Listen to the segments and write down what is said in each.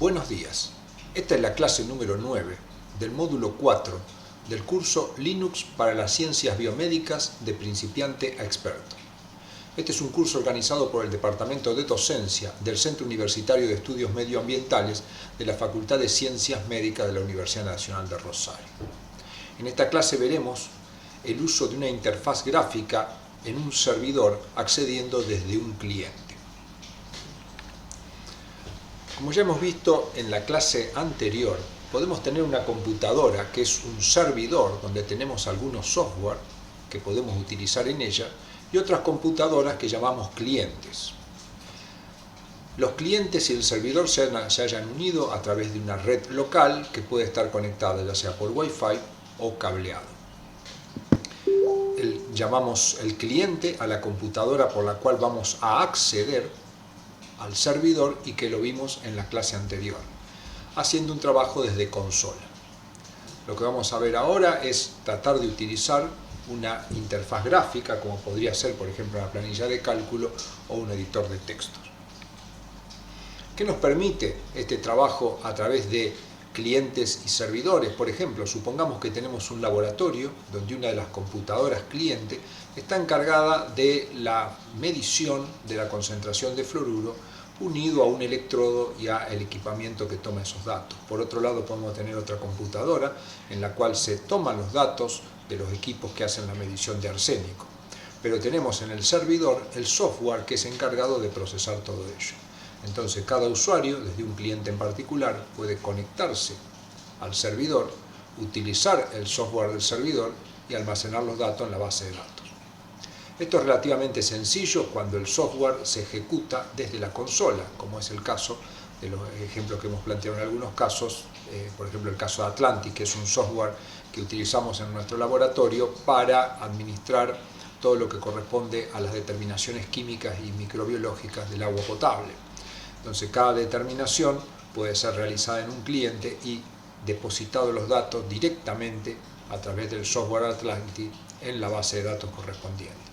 Buenos días, esta es la clase número 9 del módulo 4 del curso Linux para las ciencias biomédicas de principiante a experto. Este es un curso organizado por el Departamento de Docencia del Centro Universitario de Estudios Medioambientales de la Facultad de Ciencias Médicas de la Universidad Nacional de Rosario. En esta clase veremos el uso de una interfaz gráfica en un servidor accediendo desde un cliente. Como ya hemos visto en la clase anterior, podemos tener una computadora que es un servidor donde tenemos algunos software que podemos utilizar en ella y otras computadoras que llamamos clientes. Los clientes y el servidor se hayan unido a través de una red local que puede estar conectada ya sea por Wi-Fi o cableado. Llamamos el cliente a la computadora por la cual vamos a acceder al servidor y que lo vimos en la clase anterior, haciendo un trabajo desde consola. Lo que vamos a ver ahora es tratar de utilizar una interfaz gráfica, como podría ser, por ejemplo, una planilla de cálculo o un editor de textos. ¿Qué nos permite este trabajo a través de clientes y servidores? Por ejemplo, supongamos que tenemos un laboratorio donde una de las computadoras cliente está encargada de la medición de la concentración de fluoruro unido a un electrodo y a el equipamiento que toma esos datos. Por otro lado, podemos tener otra computadora en la cual se toman los datos de los equipos que hacen la medición de arsénico. Pero tenemos en el servidor el software que es encargado de procesar todo ello. Entonces, cada usuario, desde un cliente en particular, puede conectarse al servidor, utilizar el software del servidor y almacenar los datos en la base de datos. Esto es relativamente sencillo cuando el software se ejecuta desde la consola, como es el caso de los ejemplos que hemos planteado en algunos casos, por ejemplo el caso de Atlantic, que es un software que utilizamos en nuestro laboratorio para administrar todo lo que corresponde a las determinaciones químicas y microbiológicas del agua potable. Entonces cada determinación puede ser realizada en un cliente y depositado los datos directamente a través del software Atlantic en la base de datos correspondiente.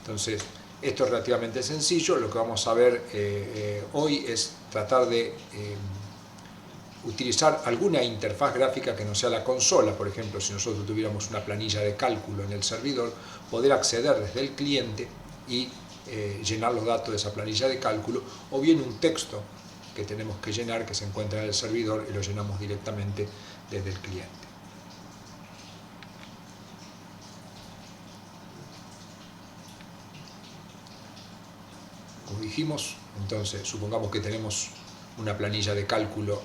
Entonces, esto es relativamente sencillo. Lo que vamos a ver hoy es tratar de utilizar alguna interfaz gráfica que no sea la consola. Por ejemplo, si nosotros tuviéramos una planilla de cálculo en el servidor, poder acceder desde el cliente y llenar los datos de esa planilla de cálculo, o bien un texto que tenemos que llenar que se encuentra en el servidor y lo llenamos directamente desde el cliente. Como dijimos, entonces supongamos que tenemos una planilla de cálculo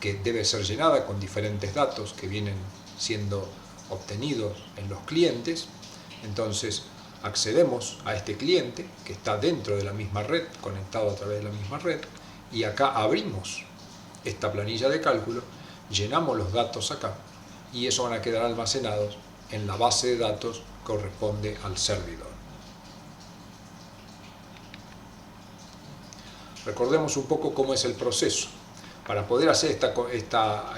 que debe ser llenada con diferentes datos que vienen siendo obtenidos en los clientes. Entonces accedemos a este cliente que está dentro de la misma red, conectado a través de la misma red, y acá abrimos esta planilla de cálculo, llenamos los datos acá y eso van a quedar almacenados en la base de datos que corresponde al servidor. Recordemos un poco cómo es el proceso. Para poder hacer esta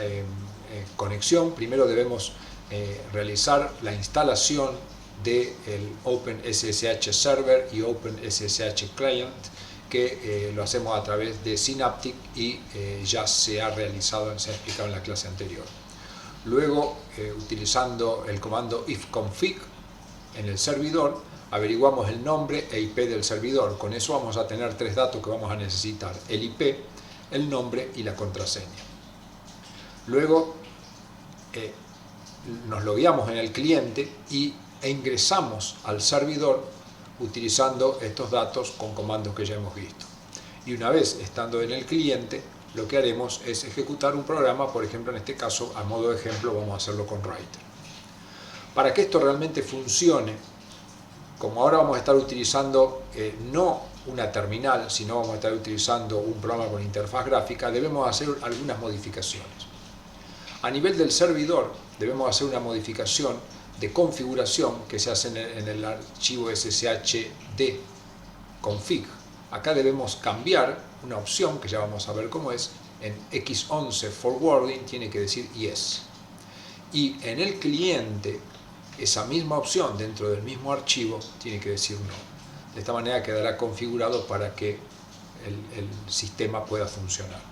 conexión, primero debemos realizar la instalación del OpenSSH Server y OpenSSH Client, que lo hacemos a través de Synaptic y ya se ha explicado en la clase anterior. Luego, utilizando el comando ifconfig en el servidor, averiguamos el nombre e IP del servidor. Con eso vamos a tener tres datos que vamos a necesitar: el IP, el nombre y la contraseña. Luego nos logueamos en el cliente e ingresamos al servidor utilizando estos datos con comandos que ya hemos visto. Y una vez estando en el cliente, lo que haremos es ejecutar un programa. Por ejemplo, en este caso, a modo de ejemplo, vamos a hacerlo con Writer. Para que esto realmente funcione, como ahora vamos a estar utilizando no una terminal, sino vamos a estar utilizando un programa con interfaz gráfica, debemos hacer algunas modificaciones. A nivel del servidor, debemos hacer una modificación de configuración que se hace en el archivo sshd config. Acá debemos cambiar una opción que ya vamos a ver cómo es. En X11 forwarding tiene que decir yes. Y en el cliente, esa misma opción dentro del mismo archivo tiene que decir no. De esta manera quedará configurado para que el sistema pueda funcionar.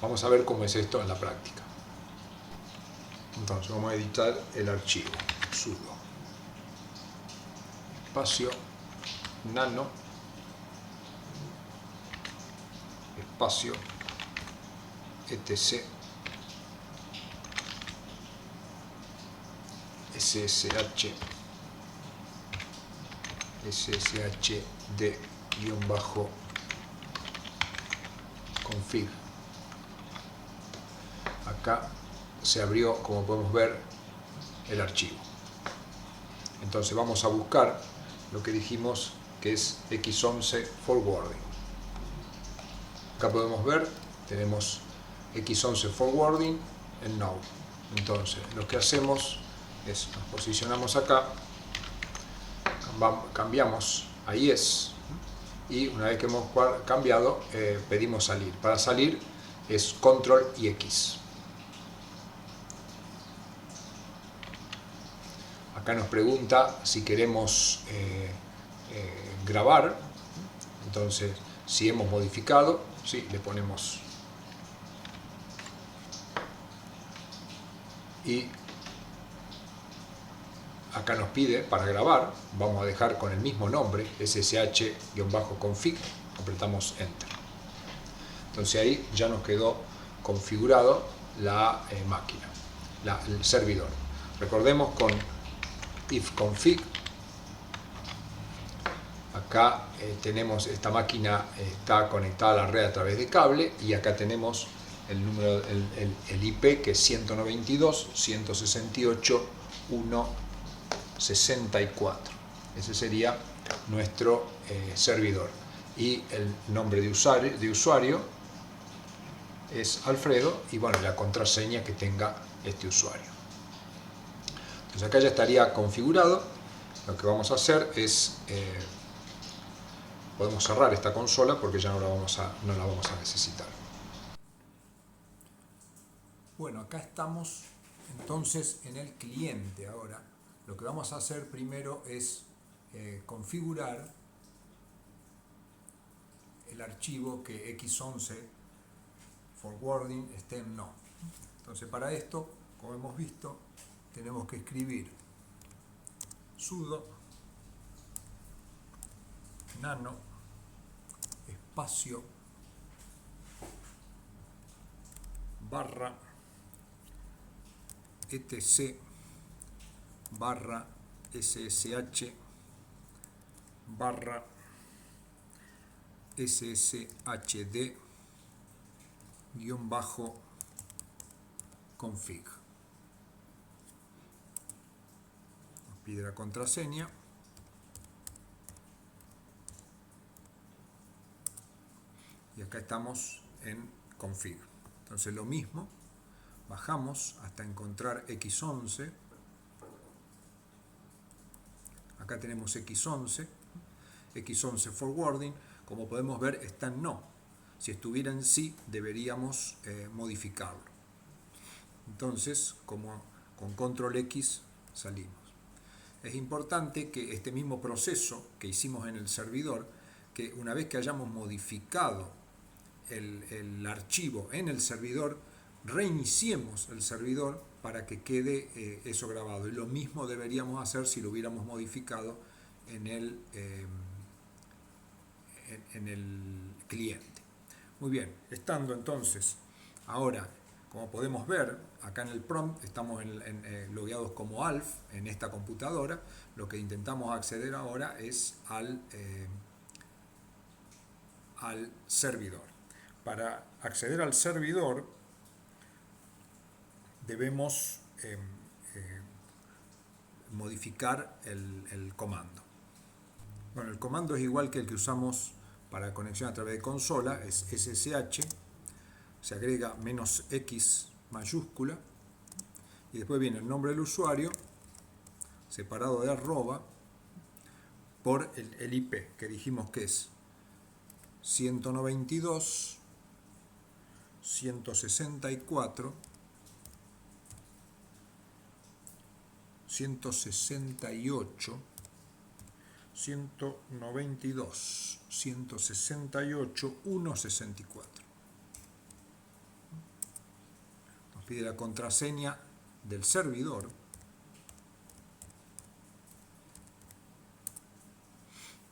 Vamos a ver cómo es esto en la práctica. Entonces vamos a editar el archivo. Sudo espacio nano espacio etc ssh sshd-config. Acá se abrió, como podemos ver, el archivo. Entonces vamos a buscar lo que dijimos que es X11 forwarding. Acá podemos ver, tenemos X11 forwarding en Node. Entonces lo que hacemos es, nos posicionamos acá, cambiamos a Yes, y una vez que hemos cambiado, pedimos salir. Para salir es Control y X. Acá nos pregunta si queremos grabar. Entonces, si hemos modificado, sí, le ponemos y acá nos pide para grabar, vamos a dejar con el mismo nombre, ssh-config, apretamos Enter. Entonces ahí ya nos quedó configurado la máquina, el servidor. Recordemos con ifconfig, acá tenemos esta máquina, está conectada a la red a través de cable, y acá tenemos el número, el IP, que es 192.168.1.64. Ese sería nuestro servidor. Y el nombre de usuario es Alfredo, y bueno, la contraseña que tenga este usuario. Entonces acá ya estaría configurado. Lo que vamos a hacer es, podemos cerrar esta consola porque ya no la vamos a necesitar. Bueno, acá estamos entonces en el cliente. Ahora lo que vamos a hacer primero es configurar el archivo que X11 forwarding esté en no. Entonces para esto, como hemos visto, tenemos que escribir sudo nano espacio barra etc barra ssh barra sshd -config. Nos pide la contraseña. Y acá estamos en config. Entonces lo mismo, bajamos hasta encontrar X11. Acá tenemos X11 forwarding. Como podemos ver, está en no. Si estuviera en sí, deberíamos modificarlo. Entonces, como con control X salimos. Es importante que este mismo proceso que hicimos en el servidor, que una vez que hayamos modificado el archivo en el servidor, reiniciemos el servidor para que quede eso grabado. Y lo mismo deberíamos hacer si lo hubiéramos modificado en el cliente. Muy bien, estando entonces ahora, como podemos ver, acá en el prompt estamos logueados como ALF en esta computadora. Lo que intentamos acceder ahora es al servidor. Para acceder al servidor debemos modificar el comando. Bueno, el comando es igual que el que usamos para conexión a través de consola, es SSH, se agrega -X mayúscula, y después viene el nombre del usuario, separado de arroba, por el IP, que dijimos que es 192.168.1.64. pide la contraseña del servidor.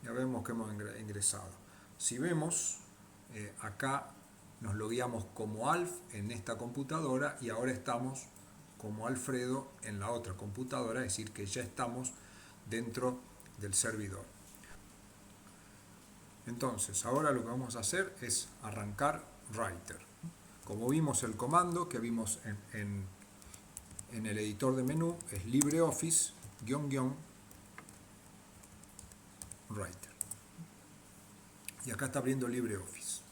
Ya vemos que hemos ingresado. Si vemos, acá nos logueamos como Alf en esta computadora y ahora estamos como Alfredo en la otra computadora, es decir, que ya estamos dentro del servidor. Entonces, ahora lo que vamos a hacer es arrancar Writer. Como vimos el comando que vimos en el editor de menú, es LibreOffice --Writer. Y acá está abriendo LibreOffice.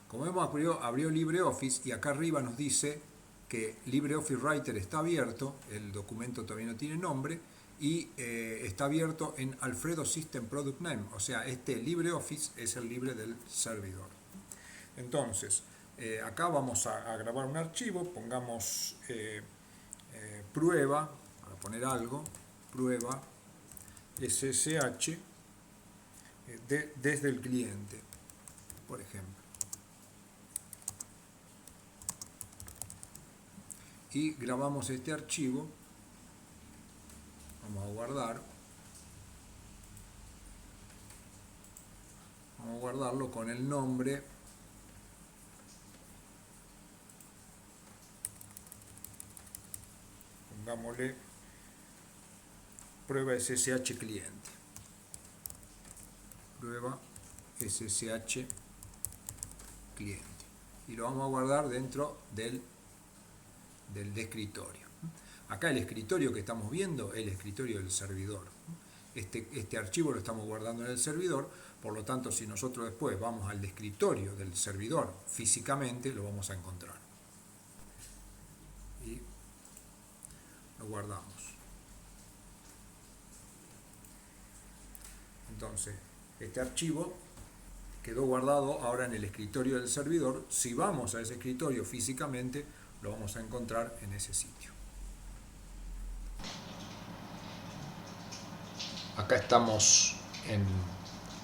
Como vemos, abrió LibreOffice y acá arriba nos dice que LibreOffice Writer está abierto, el documento todavía no tiene nombre, y está abierto en Alfredo System Product Name, o sea, este LibreOffice es el libre del servidor. Entonces, acá vamos a grabar un archivo, pongamos prueba, para poner algo, prueba SSH desde el cliente, por ejemplo. Y grabamos este archivo, vamos a guardar, vamos a guardarlo con el nombre pongámosle prueba SSH cliente, prueba SSH cliente, y lo vamos a guardar dentro del escritorio. Acá el escritorio que estamos viendo es el escritorio del servidor. Este archivo lo estamos guardando en el servidor, por lo tanto, si nosotros después vamos al escritorio del servidor físicamente, lo vamos a encontrar. Y lo guardamos. Entonces, este archivo quedó guardado ahora en el escritorio del servidor. Si vamos a ese escritorio físicamente, lo vamos a encontrar en ese sitio. Acá estamos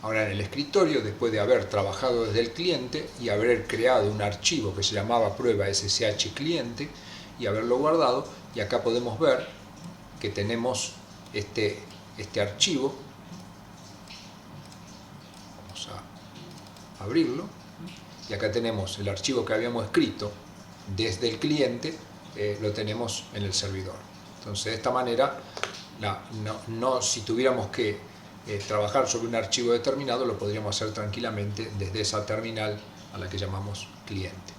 ahora en el escritorio, después de haber trabajado desde el cliente y haber creado un archivo que se llamaba prueba SSH cliente y haberlo guardado. Y acá podemos ver que tenemos este archivo. Vamos a abrirlo. Y acá tenemos el archivo que habíamos escrito desde el cliente, lo tenemos en el servidor. Entonces, de esta manera, si tuviéramos que trabajar sobre un archivo determinado, lo podríamos hacer tranquilamente desde esa terminal a la que llamamos cliente.